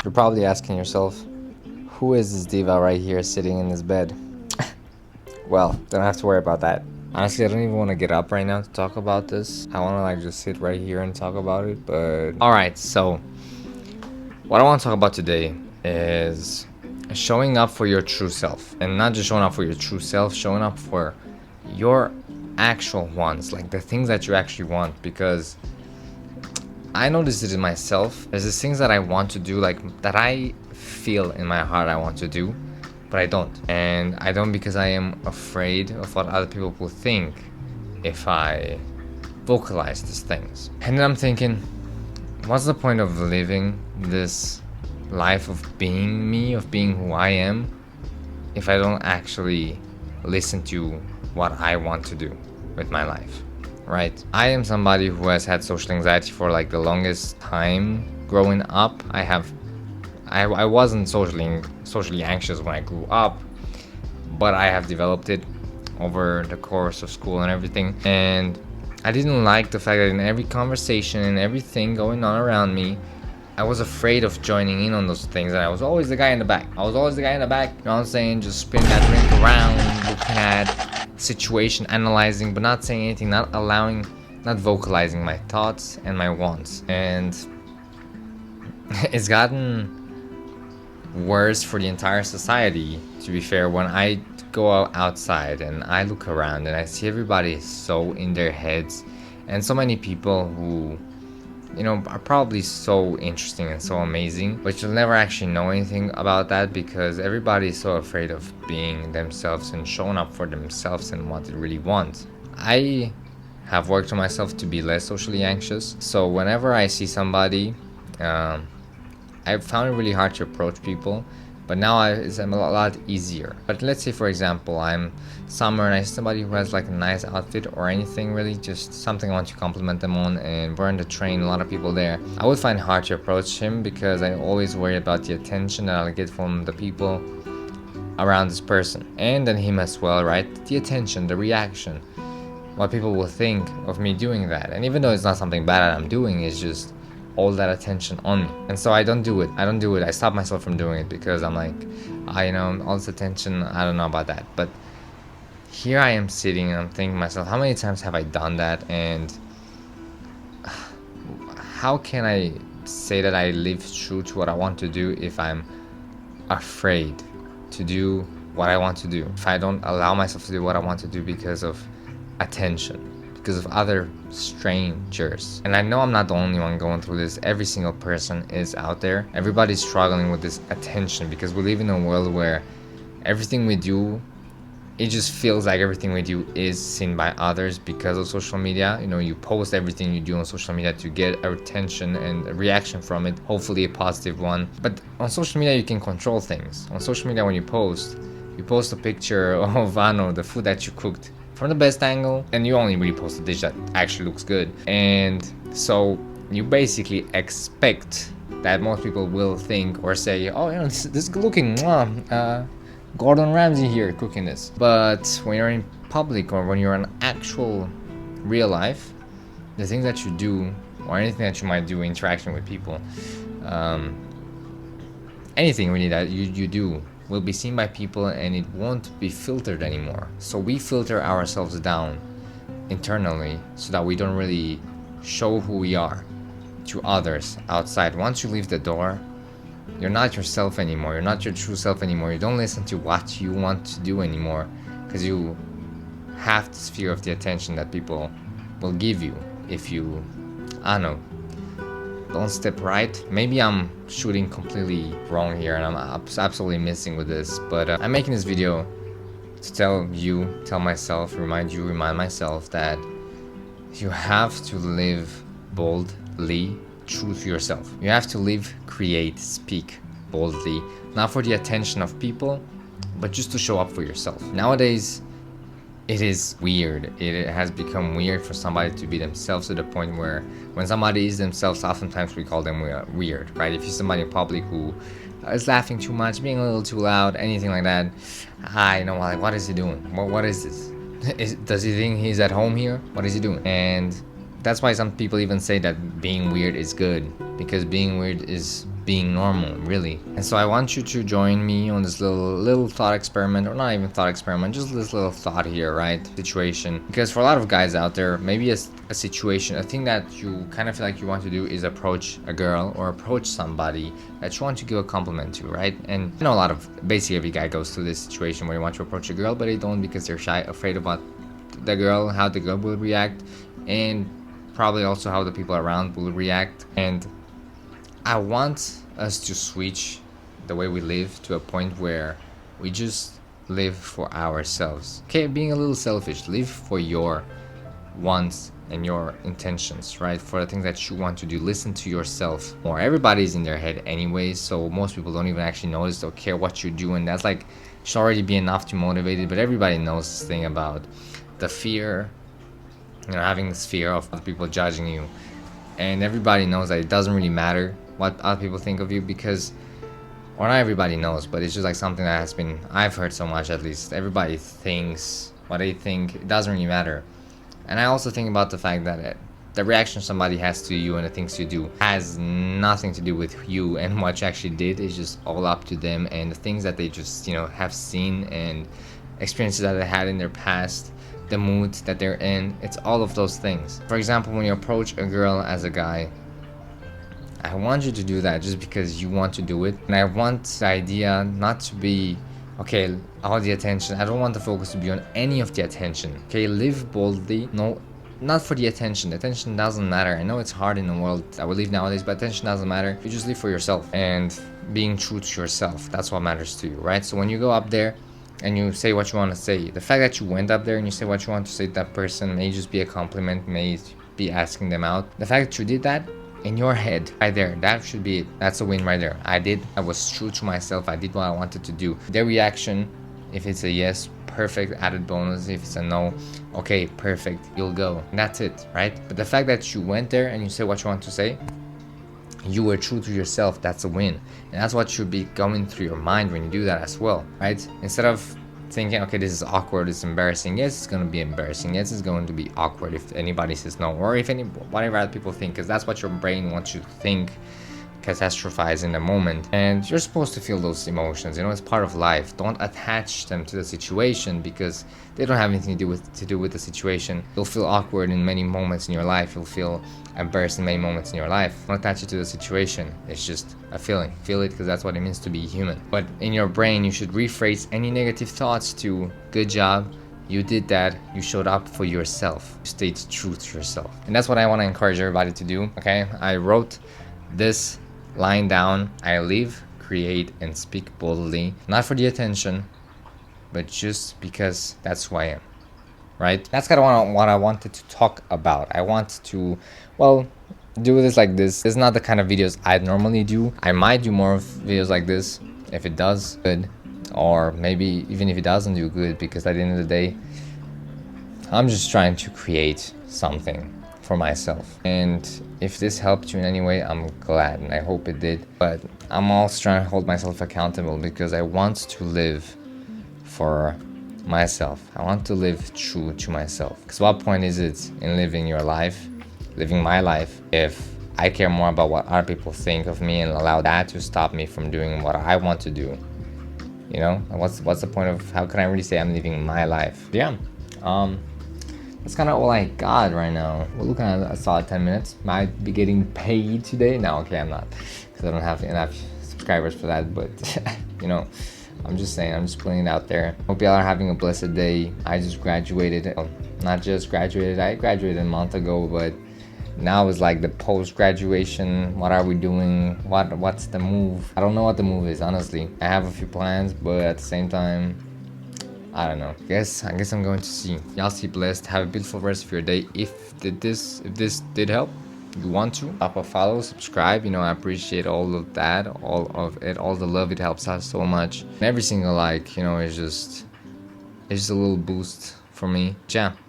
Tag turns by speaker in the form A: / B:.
A: You're probably asking yourself, who is this diva right here sitting in this bed? Well, don't have to worry about that. Honestly, I don't even want to get up right now to talk about this. I want to like just sit right here and talk about it, but... Alright, so what I want to talk about today is showing up for your true self. And not just showing up for your true self, showing up for your actual wants, like the things that you actually want. Because I noticed it in myself. There's these things that I want to do, like that I feel in my heart I want to do, but I don't. And I don't because I am afraid of what other people will think if I vocalize these things. And then I'm thinking, what's the point of living this life of being me, of being who I am, if I don't actually listen to what I want to do with my life? Right? I am somebody who has had social anxiety for like the longest time growing up. I wasn't socially anxious when I grew up, but I have developed it over the course of school and everything. And I didn't like the fact that in every conversation and everything going on around me, I was afraid of joining in on those things, and I was always the guy in the back. You know what I'm saying? Just spinning that drink around, looking at situation, analyzing, but not saying anything, not vocalizing my thoughts and my wants. And it's gotten worse for the entire society, to be fair. When I go outside and I look around and I see everybody so in their heads, and so many people who, you know, are probably so interesting and so amazing, but you'll never actually know anything about that because everybody is so afraid of being themselves and showing up for themselves and what they really want. I have worked on myself to be less socially anxious, so whenever I see somebody, I found it really hard to approach people, but now it's a lot easier. But let's say, for example, I'm somewhere and I see somebody who has like a nice outfit or anything, really just something I want to compliment them on, and we're on the train, a lot of people there. I would find it hard to approach him because I always worry about the attention that I'll get from the people around this person, and then him as well, right? The attention, the reaction, what people will think of me doing that. And even though it's not something bad that I'm doing, it's just all that attention on me. And so I don't do it. I stop myself from doing it because I'm like, you know, all this attention, I don't know about that. But here I am sitting and I'm thinking to myself, how many times have I done that? And how can I say that I live true to what I want to do if I'm afraid to do what I want to do? If I don't allow myself to do what I want to do because of attention, because of other strangers. And I know I'm not the only one going through this. Every single person is out there. Everybody's struggling with this attention because we live in a world where everything we do, it just feels like everything we do is seen by others because of social media. You know, you post everything you do on social media to get attention and a reaction from it, hopefully a positive one. But on social media you can control things. On social media, when you post a picture of, I don't know, the food that you cooked from the best angle, and you only really post a dish that actually looks good. And so you basically expect that most people will think or say, oh, you know, this is good looking, Gordon Ramsay here cooking this. But when you're in public or when you're in actual real life, the things that you do or anything that you might do interacting with people, anything really that you do will be seen by people, and it won't be filtered anymore. So we filter ourselves down internally so that we don't really show who we are to others outside. Once you leave the door, you're not yourself anymore. You're not your true self anymore. You don't listen to what you want to do anymore because you have this fear of the attention that people will give you if you, I don't know, don't step right. Maybe I'm shooting completely wrong here and I'm absolutely missing with this, but I'm making this video to tell myself, remind myself that you have to live boldly, true to yourself. You have to live, create, speak boldly, not for the attention of people, but just to show up for yourself. Nowadays, it is weird. It has become weird for somebody to be themselves to the point where when somebody is themselves, oftentimes we call them weird, right? If you see somebody in public who is laughing too much, being a little too loud, anything like that, you know, like, what is he doing? What is this? Does he think he's at home here? What is he doing? And that's why some people even say that being weird is good, because being weird is being normal, really. And so I want you to join me on this little thought experiment, or not even thought experiment, just this little thought here, right? Situation. Because for a lot of guys out there, maybe a situation, a thing that you kind of feel like you want to do is approach a girl or approach somebody that you want to give a compliment to, right? And you know, a lot of, basically every guy goes through this situation where you want to approach a girl, but they don't because they're shy, afraid about the girl, how the girl will react, and probably also how the people around will react. And I want us to switch the way we live to a point where we just live for ourselves. Okay, being a little selfish, live for your wants and your intentions, right? For the things that you want to do, listen to yourself more. Everybody's in their head anyways, so most people don't even actually notice or care what you do, and that's like, should already be enough to motivate it. But everybody knows this thing about the fear, you know, having this fear of other people judging you. And everybody knows that it doesn't really matter what other people think of you, because, or not everybody knows, but it's just like something that has been, I've heard so much at least, everybody thinks what they think, it doesn't really matter. And I also think about the fact that the reaction somebody has to you and the things you do has nothing to do with you and what you actually did. It's just all up to them and the things that they just, you know, have seen and experiences that they had in their past, the mood that they're in. It's all of those things. For example, when you approach a girl as a guy, I want you to do that just because you want to do it. And I want the idea not to be, okay, all the attention. I don't want the focus to be on any of the attention. Okay, live boldly. No, not for the attention. The attention doesn't matter. I know it's hard in the world that we live nowadays, but attention doesn't matter. You just live for yourself and being true to yourself. That's what matters to you, right? So when you go up there and you say what you want to say, the fact that you went up there and you say what you want to say to that person may just be a compliment, may be asking them out. The fact that you did that in your head, right there, that should be it. That's a win right there. I was true to myself. I did what I wanted to do. Their reaction, if it's a yes, perfect, added bonus. If it's a no, okay, perfect, you'll go. And that's it, right? But the fact that you went there and you say what you want to say, you were true to yourself, that's a win. And that's what should be going through your mind when you do that as well, right? Instead of thinking, okay, this is awkward, it's embarrassing. Yes, it's going to be embarrassing. Yes, it's going to be awkward if anybody says no, or if whatever other people think, because that's what your brain wants you to think, catastrophize in the moment. And you're supposed to feel those emotions, you know, it's part of life. Don't attach them to the situation because they don't have anything to do with the situation. You'll feel awkward in many moments in your life. You'll feel embarrassed in many moments in your life. Don't attach it to the situation. It's just a feeling. Feel it because that's what it means to be human. But in your brain, you should rephrase any negative thoughts to good job. You did that. You showed up for yourself. You stayed true to yourself. And that's what I want to encourage everybody to do. Okay, I wrote this line down. I live, create, and speak boldly, not for the attention, but just because that's who I am, right? That's kind of what I wanted to talk about. I want to, well, do this like this. It's not the kind of videos I normally do. I might do more videos like this if it does good, or maybe even if it doesn't do good, because at the end of the day, I'm just trying to create something for myself. And if this helped you in any way, I'm glad, and I hope it did. But I'm also trying to hold myself accountable because I want to live for myself. I want to live true to myself. Because what point is it in living your life, living my life, if I care more about what other people think of me and allow that to stop me from doing what I want to do? You know, what's the point of, how can I really say I'm living my life? Yeah, that's kind of all I got right now. We're looking at a solid 10 minutes. Might be getting paid today. No, okay, I'm not, because I don't have enough subscribers for that. But you know, I'm just saying, I'm just putting it out there. Hope y'all are having a blessed day. I just graduated. Well, not just graduated. I graduated a month ago, but now it's like the post-graduation. What are we doing? What's the move? I don't know what the move is, honestly. I have a few plans, but at the same time, I don't know. I guess I'm going to see. Y'all stay blessed. Have a beautiful rest of your day. If this did help, you want to drop a follow, subscribe. You know, I appreciate all of that, all of it, all the love. It helps us so much. And every single like, you know, it's just a little boost for me. Yeah.